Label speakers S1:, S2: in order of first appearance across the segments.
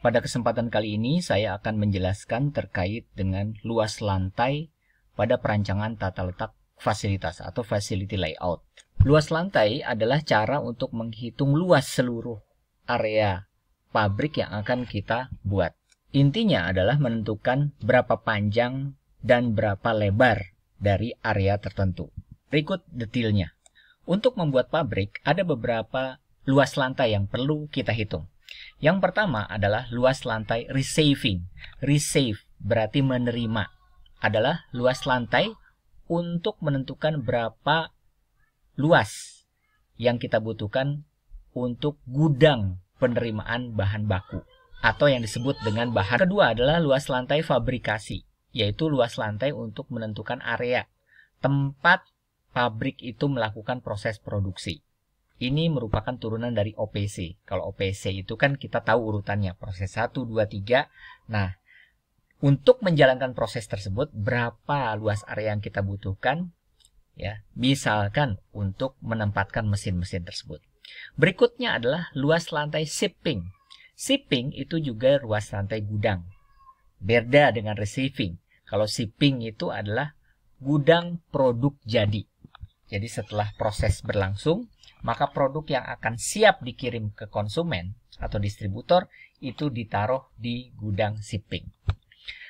S1: Pada kesempatan kali ini saya akan menjelaskan terkait dengan luas lantai pada perancangan tata letak fasilitas atau facility layout. Luas lantai adalah cara untuk menghitung luas seluruh area pabrik yang akan kita buat. Intinya adalah menentukan berapa panjang dan berapa lebar dari area tertentu. Berikut detailnya. Untuk membuat pabrik ada beberapa luas lantai yang perlu kita hitung. Yang pertama adalah luas lantai receiving. Receive berarti menerima. Adalah luas lantai untuk menentukan berapa luas yang kita butuhkan untuk gudang penerimaan bahan baku atau yang disebut dengan bahan. Kedua adalah luas lantai fabrikasi, yaitu luas lantai untuk menentukan area tempat pabrik itu melakukan proses produksi. Ini merupakan turunan dari OPC. Kalau OPC itu kan kita tahu urutannya, proses 1, 2, 3. Nah, untuk menjalankan proses tersebut, berapa luas area yang kita butuhkan? Ya, misalkan untuk menempatkan mesin-mesin tersebut. Berikutnya adalah luas lantai shipping. Shipping itu juga luas lantai gudang. Beda dengan receiving. Kalau shipping itu adalah gudang produk jadi. Jadi setelah proses berlangsung, maka produk yang akan siap dikirim ke konsumen atau distributor itu ditaruh di gudang shipping.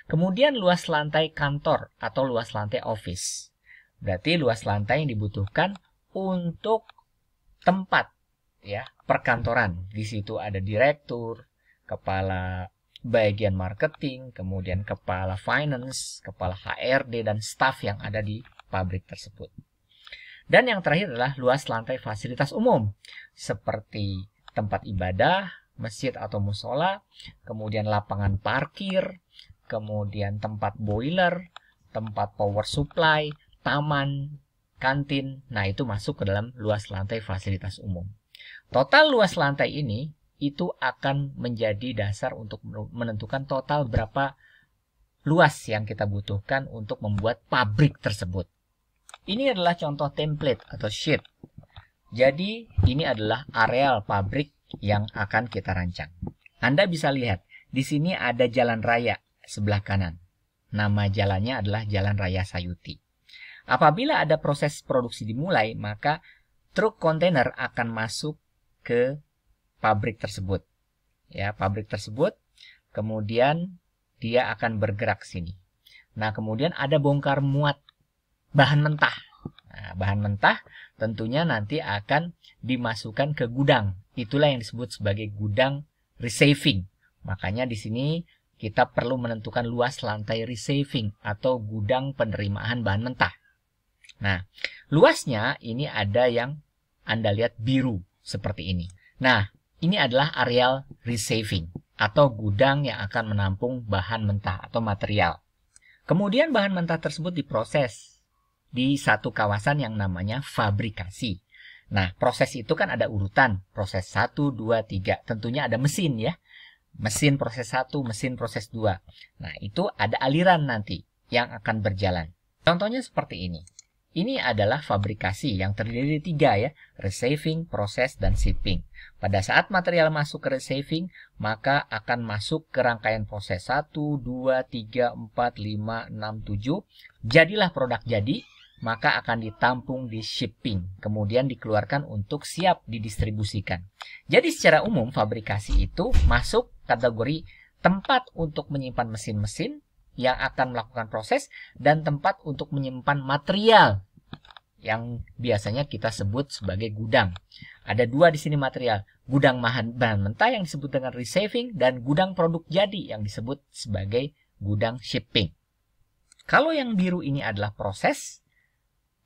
S1: Kemudian luas lantai kantor atau luas lantai office. Berarti luas lantai yang dibutuhkan untuk tempat ya, perkantoran. Di situ ada direktur, kepala bagian marketing, kemudian kepala finance, kepala HRD dan staf yang ada di pabrik tersebut. Dan yang terakhir adalah luas lantai fasilitas umum, seperti tempat ibadah, masjid atau musola, kemudian lapangan parkir, kemudian tempat boiler, tempat power supply, taman, kantin. Nah, itu masuk ke dalam luas lantai fasilitas umum. Total luas lantai ini itu akan menjadi dasar untuk menentukan total berapa luas yang kita butuhkan untuk membuat pabrik tersebut. Ini adalah contoh template atau sheet. Jadi, ini adalah areal pabrik yang akan kita rancang. Anda bisa lihat, di sini ada jalan raya sebelah kanan. Nama jalannya adalah Jalan Raya Sayuti. Apabila ada proses produksi dimulai, maka truk kontainer akan masuk ke pabrik tersebut. Ya, pabrik tersebut, kemudian dia akan bergerak sini. Nah, kemudian ada bongkar muat bahan mentah. Nah, bahan mentah tentunya nanti akan dimasukkan ke gudang. Itulah yang disebut sebagai gudang receiving. Makanya di sini kita perlu menentukan luas lantai receiving atau gudang penerimaan bahan mentah. Nah, luasnya ini ada yang Anda lihat biru seperti ini. Nah, ini adalah areal receiving atau gudang yang akan menampung bahan mentah atau material. Kemudian bahan mentah tersebut diproses di satu kawasan yang namanya fabrikasi. Nah, proses itu kan ada urutan. Proses 1, 2, 3. Tentunya ada mesin ya. Mesin proses 1, mesin proses 2. Nah, itu ada aliran nanti yang akan berjalan. Contohnya seperti ini. Ini adalah fabrikasi yang terdiri dari 3 ya. Receiving, proses, dan shipping. Pada saat material masuk ke receiving, maka akan masuk ke rangkaian proses 1, 2, 3, 4, 5, 6, 7. Jadilah produk jadi, maka akan ditampung di shipping, kemudian dikeluarkan untuk siap didistribusikan. Jadi secara umum fabrikasi itu masuk kategori tempat untuk menyimpan mesin-mesin yang akan melakukan proses dan tempat untuk menyimpan material yang biasanya kita sebut sebagai gudang. Ada 2 di sini material, gudang bahan mentah yang disebut dengan receiving dan gudang produk jadi yang disebut sebagai gudang shipping. Kalau yang biru ini adalah proses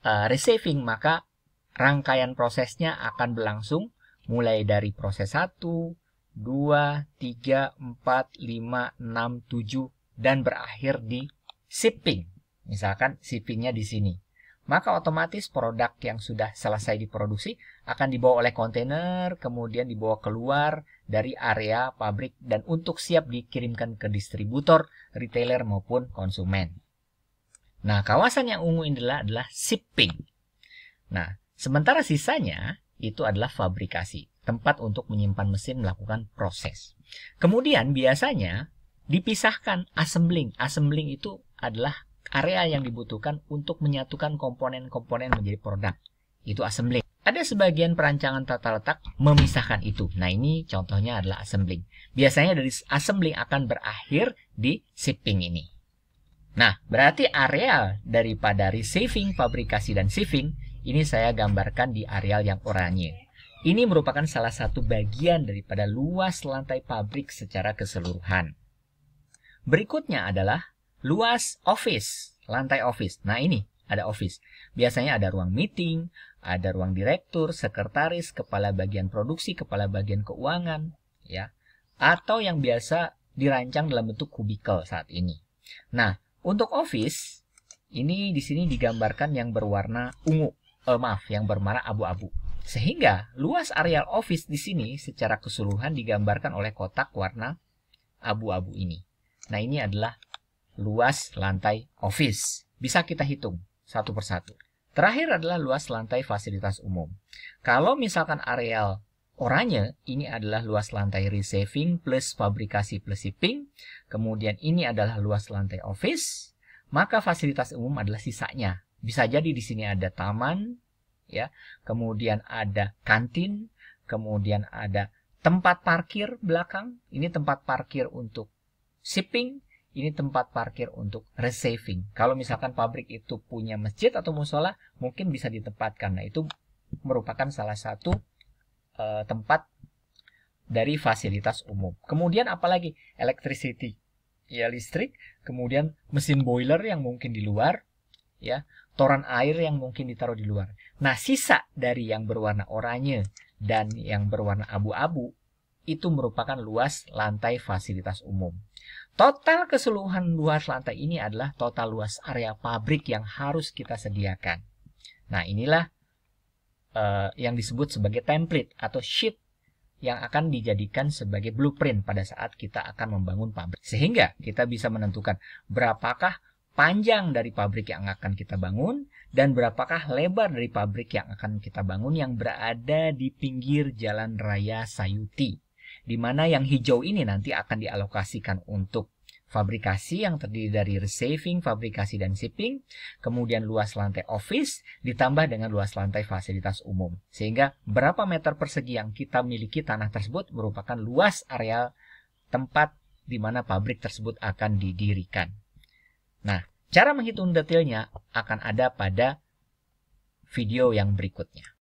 S1: receiving, maka rangkaian prosesnya akan berlangsung mulai dari proses 1, 2, 3, 4, 5, 6, 7 dan berakhir di shipping. Misalkan shippingnya di sini. Maka otomatis produk yang sudah selesai diproduksi akan dibawa oleh kontainer, kemudian dibawa keluar dari area pabrik dan untuk siap dikirimkan ke distributor, retailer maupun konsumen. Nah, kawasan yang ungu ini adalah shipping. Nah, sementara sisanya itu adalah fabrikasi. tempat untuk menyimpan mesin melakukan proses. Kemudian biasanya dipisahkan assembling. Assembling itu adalah area yang dibutuhkan untuk menyatukan komponen-komponen menjadi produk. Itu assembling. Ada sebagian perancangan tata letak memisahkan itu. Nah, ini contohnya adalah assembling. Biasanya dari assembling akan berakhir di shipping ini. Nah, berarti areal daripada receiving, fabrikasi, dan shipping ini saya gambarkan di areal yang oranye. Ini merupakan salah satu bagian daripada luas lantai pabrik secara keseluruhan. Berikutnya adalah luas office, lantai office. Nah, ini ada office. Biasanya ada ruang meeting, ada ruang direktur, sekretaris, kepala bagian produksi, kepala bagian keuangan, ya. Atau yang biasa dirancang dalam bentuk kubikel saat ini. Nah, untuk office ini di sini digambarkan yang berwarna ungu, yang berwarna abu-abu. Sehingga luas areal office di sini secara keseluruhan digambarkan oleh kotak warna abu-abu ini. Nah, ini adalah luas lantai office. Bisa kita hitung satu persatu. Terakhir adalah luas lantai fasilitas umum. Kalau misalkan areal oranye, ini adalah luas lantai receiving plus fabrikasi plus shipping. Kemudian ini adalah luas lantai office. Maka fasilitas umum adalah sisanya. Bisa jadi di sini ada taman, ya. Kemudian ada kantin, kemudian ada tempat parkir belakang. Ini tempat parkir untuk shipping. Ini tempat parkir untuk receiving. Kalau misalkan pabrik itu punya masjid atau musola, mungkin bisa ditempatkan. Nah, itu merupakan salah satu tempat dari fasilitas umum. Kemudian apalagi? Electricity, ya, listrik. Kemudian mesin boiler yang mungkin di luar, ya, toran air yang mungkin ditaruh di luar. Nah, sisa dari yang berwarna oranye dan yang berwarna abu-abu itu merupakan luas lantai fasilitas umum. Total keseluruhan luas lantai ini adalah total luas area pabrik yang harus kita sediakan. Nah, inilah yang disebut sebagai template atau sheet yang akan dijadikan sebagai blueprint pada saat kita akan membangun pabrik. Sehingga kita bisa menentukan berapakah panjang dari pabrik yang akan kita bangun dan berapakah lebar dari pabrik yang akan kita bangun yang berada di pinggir Jalan Raya Sayuti. Di mana yang hijau ini nanti akan dialokasikan untuk fabrikasi yang terdiri dari receiving, fabrikasi, dan shipping, kemudian luas lantai office ditambah dengan luas lantai fasilitas umum. Sehingga berapa meter persegi yang kita miliki tanah tersebut merupakan luas area tempat di mana pabrik tersebut akan didirikan. Nah, cara menghitung detailnya akan ada pada video yang berikutnya.